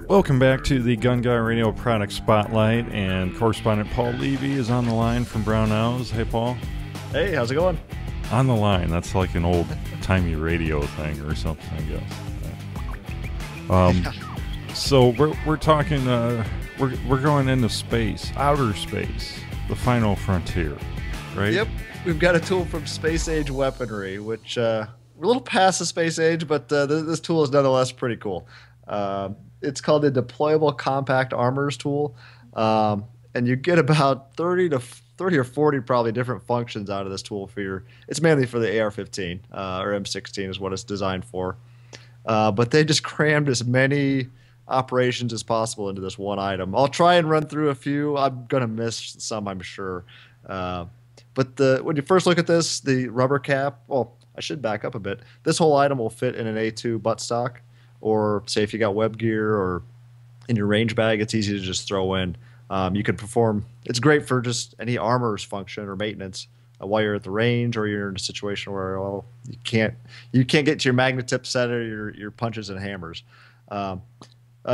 Welcome back to the Gun Guy Radio Product Spotlight, and correspondent Paul Levy is on the line from Brownells. Hey, Paul. Hey, how's it going? On the line. That's like an old-timey radio thing or something, I guess. So we're talking. We're going into space, outer space, the final frontier, right? Yep. We've got a tool from Space Age Weaponry, which we're a little past the space age, but this tool is nonetheless pretty cool. It's called the Deployable Compact Armors tool, and you get about 30 or 40 probably different functions out of this tool for your. It's mainly for the AR-15 or M16 is what it's designed for, but they just crammed as many operations as possible into this one item. I'll try and run through a few. I'm gonna miss some, I'm sure. But when you first look at this, the rubber cap. Well, I should back up a bit. This whole item will fit in an A2 buttstock. Or say if you got web gear or in your range bag, it's easy to just throw in. You can perform. It's great for just any armor's function or maintenance while you're at the range, or you're in a situation where you can't get to your magnet tip set or your punches and hammers.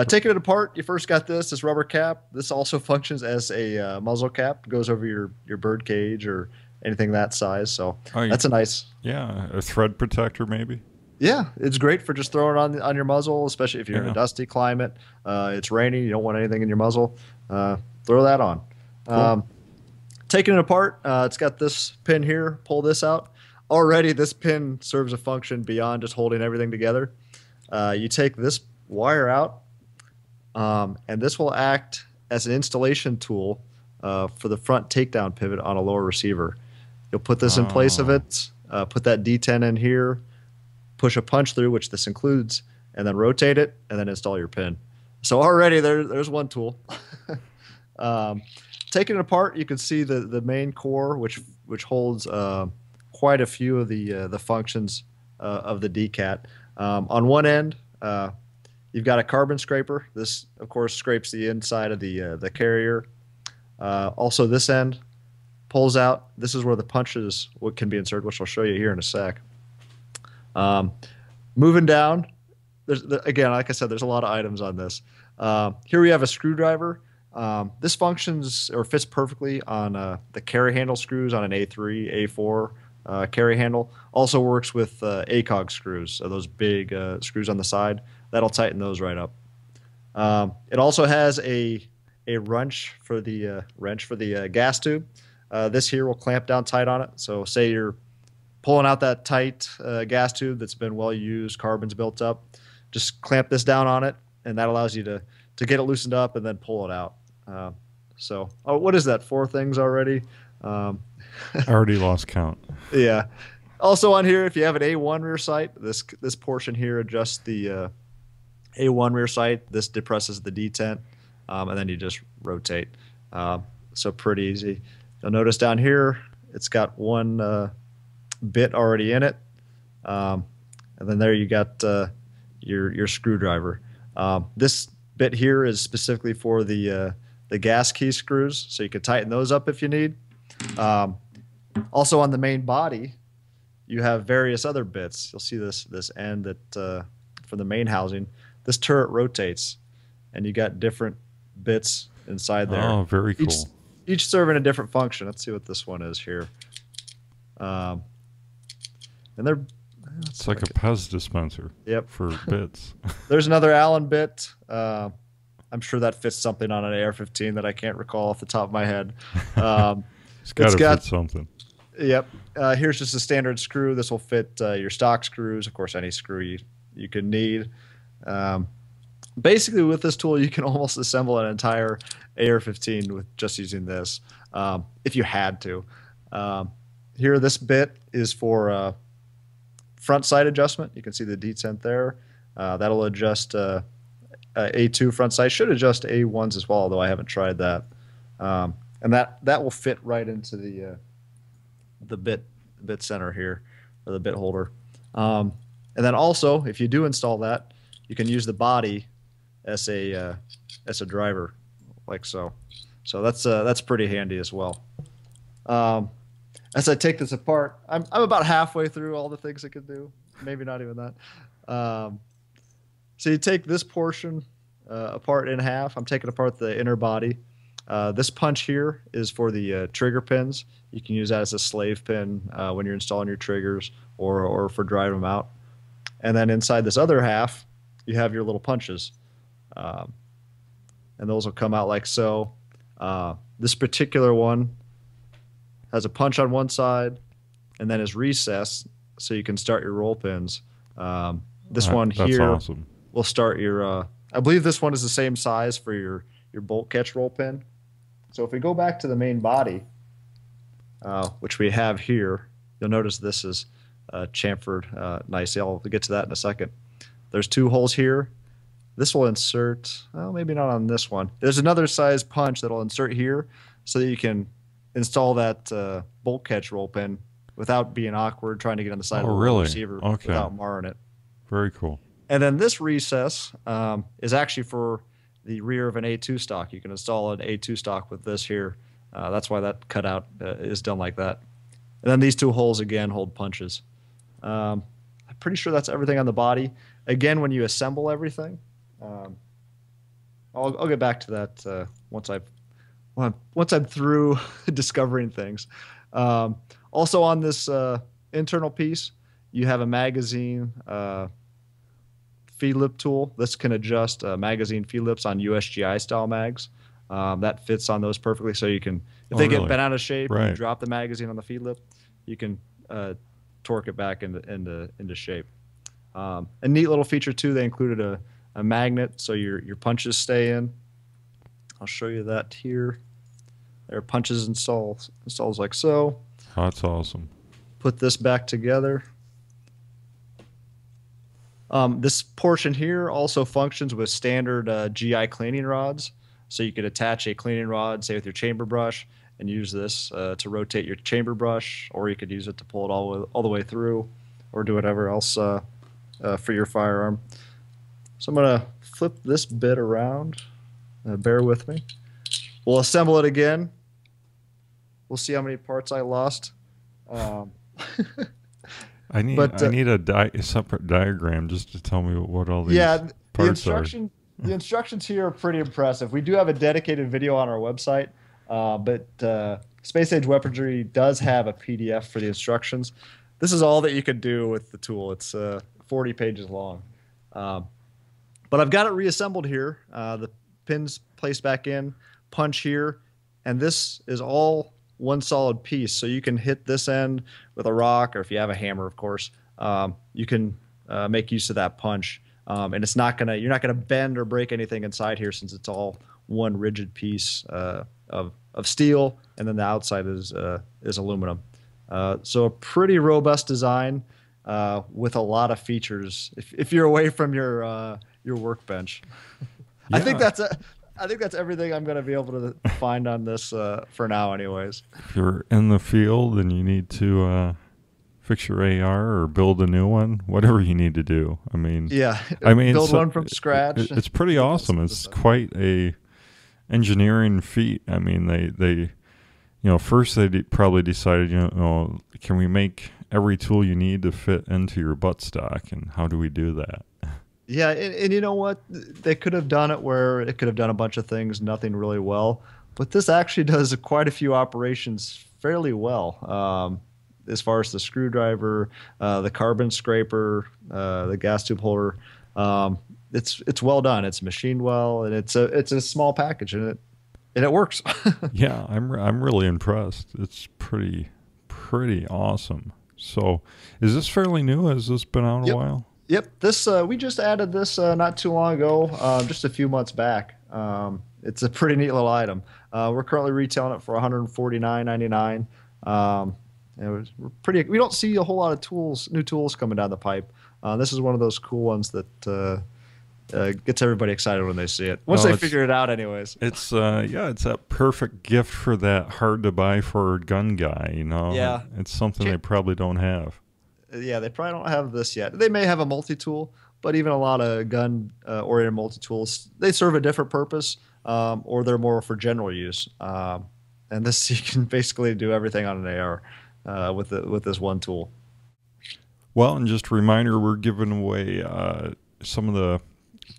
Taking it apart, you first got this rubber cap. This also functions as a muzzle cap. It goes over your bird cage or anything that size. So that's a nice. Yeah, a thread protector maybe. Yeah, it's great for just throwing it on your muzzle, especially if you're in a dusty climate. It's raining, you don't want anything in your muzzle. Throw that on. Cool. Taking it apart, it's got this pin here. Pull this out. Already, this pin serves a function beyond just holding everything together. You take this wire out, and this will act as an installation tool for the front takedown pivot on a lower receiver. You'll put this in place of it, put that D10 in here, push a punch through, which this includes, and then rotate it, and then install your pin. So already there's one tool. Taking it apart, you can see the main core, which holds quite a few of the functions of the DCAT. On one end, you've got a carbon scraper. This, of course, scrapes the inside of the carrier. Also, this end pulls out. This is where the punches can be inserted, which I'll show you here in a sec. Moving down, again, like I said, there's a lot of items on this. Here we have a screwdriver. This functions or fits perfectly on the carry handle screws on an A3, A4 carry handle. Also works with ACOG screws, so those big screws on the side. That'll tighten those right up. It also has a wrench for the gas tube. This here will clamp down tight on it. So say you're pulling out that tight gas tube that's been well used, carbon's built up, just clamp this down on it, and that allows you to get it loosened up and then pull it out. What is that? 4 things already? I already lost count. Yeah. Also on here, if you have an A1 rear sight, this portion here adjusts the A1 rear sight. This depresses the detent, and then you just rotate. So pretty easy. You'll notice down here, it's got one bit already in it, and then there you got your screwdriver. This bit here is specifically for the gas key screws, so you can tighten those up if you need. Also on the main body, you have various other bits. You'll see this end that for the main housing. This turret rotates, and you got different bits inside there. Oh, very cool. Each serving a different function. Let's see what this one is here. And it's like a Pez dispenser. Yep. For bits. There's another Allen bit. I'm sure that fits something on an AR-15 that I can't recall off the top of my head. It's got to fit something. Yep. Here's just a standard screw. This will fit your stock screws. Of course, any screw you can need. Basically, with this tool, you can almost assemble an entire AR-15 with just using this, if you had to. Here, this bit is for front sight adjustment. You can see the detent there. That'll adjust A2 front sight. Should adjust A1s as well, although I haven't tried that. And that will fit right into the bit center here, or the bit holder. And then also, if you do install that, you can use the body as a driver, like so. So that's pretty handy as well. And as I take this apart, I'm about halfway through all the things it can do. Maybe not even that. So you take this portion apart in half. I'm taking apart the inner body. This punch here is for the trigger pins. You can use that as a slave pin when you're installing your triggers or for driving them out. And then inside this other half, you have your little punches. And those will come out like so. This particular one has a punch on one side and then is recessed so you can start your roll pins. This one here awesome. Will start your, I believe this one is the same size for your bolt catch roll pin. So if we go back to the main body, which we have here, you'll notice this is chamfered nicely. I'll get to that in a second. There's 2 holes here. This will insert, well, maybe not on this one. There's another size punch that'll insert here so that you can install that bolt catch roll pin without being awkward trying to get on the side of the receiver without marring it. Very cool. And then this recess is actually for the rear of an A2 stock. You can install an A2 stock with this here. That's why that cutout is done like that. And then these 2 holes again hold punches. I'm pretty sure that's everything on the body. Again, when you assemble everything, I'll get back to that once I'm through discovering things. Also on this internal piece, you have a magazine feed lip tool. This can adjust magazine feed lips on USGI style mags. That fits on those perfectly. So you can, if they get bent out of shape, and you drop the magazine on the feed lip, you can torque it back into shape. A neat little feature too, they included a magnet so your punches stay in. I'll show you that here. There are punches installs like so. Oh, that's awesome. Put this back together. This portion here also functions with standard GI cleaning rods. So you could attach a cleaning rod, say with your chamber brush, and use this to rotate your chamber brush, or you could use it to pull it all the way through, or do whatever else for your firearm. So I'm going to flip this bit around. Bear with me. We'll assemble it again. We'll see how many parts I lost. I need a separate diagram just to tell me what all these parts are. The instructions here are pretty impressive. We do have a dedicated video on our website, but Space Age Weaponry does have a PDF for the instructions. This is all that you could do with the tool. It's 40 pages long. But I've got it reassembled here. The pins placed back in, punch here, and this is all one solid piece. So you can hit this end with a rock, or if you have a hammer, of course, you can make use of that punch. And you're not gonna bend or break anything inside here, since it's all one rigid piece of steel, and then the outside is aluminum. So a pretty robust design with a lot of features. If you're away from your workbench, yeah. I think that's everything I'm going to be able to find on this for now, anyways. If you're in the field and you need to fix your AR or build a new one, whatever you need to do. Build one from scratch. It's pretty awesome. It's quite a engineering feat. I mean, they first they probably decided, can we make every tool you need to fit into your buttstock, and how do we do that? Yeah, and you know what? They could have done it where it could have done a bunch of things, nothing really well. But this actually does quite a few operations fairly well. As far as the screwdriver, the carbon scraper, the gas tube holder, it's well done. It's machined well, and it's a small package, and it works. Yeah, I'm really impressed. It's pretty awesome. So, is this fairly new? Has this been out a while? Yep, this we just added this not too long ago, just a few months back. It's a pretty neat little item. We're currently retailing it for $149.99. We're pretty. We don't see a whole lot of new tools coming down the pipe. This is one of those cool ones that gets everybody excited when they see it. Once they figure it out, anyways. It's it's that perfect gift for that hard to buy for gun guy. Yeah, it's something they probably don't have. Yeah, they probably don't have this yet. They may have a multi-tool, but even a lot of gun-oriented multi-tools, they serve a different purpose, or they're more for general use. And this, you can basically do everything on an AR. with this one tool. Well, and just a reminder, we're giving away some of the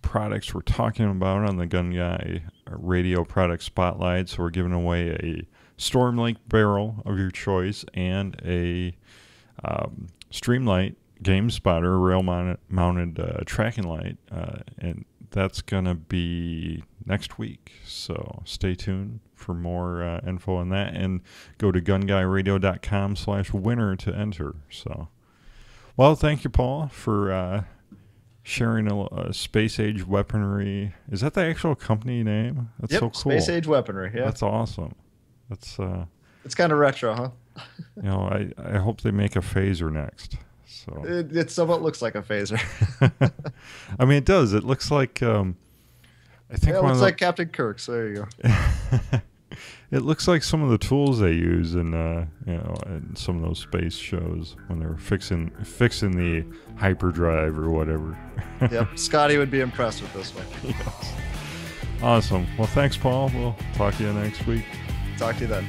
products we're talking about on the Gun Guy Radio Product Spotlight. So we're giving away a Storm Lake barrel of your choice and a Streamlight Game Spotter rail-mounted tracking light, and that's going to be next week. So stay tuned for more info on that, and go to gunguyradio.com/winner to enter. So, well, thank you, Paul, for sharing a space age weaponry. Is that the actual company name? That's so cool. Space age weaponry. Yeah, that's awesome. That's it's kind of retro, huh? I hope they make a phaser next. So it somewhat looks like a phaser. I mean, it does. It looks like I think it looks like Captain Kirk's. There you go. It looks like some of the tools they use in in some of those space shows when they're fixing the hyperdrive or whatever. Yep, Scotty would be impressed with this one. Yes. Awesome. Well, thanks, Paul. We'll talk to you next week. Talk to you then.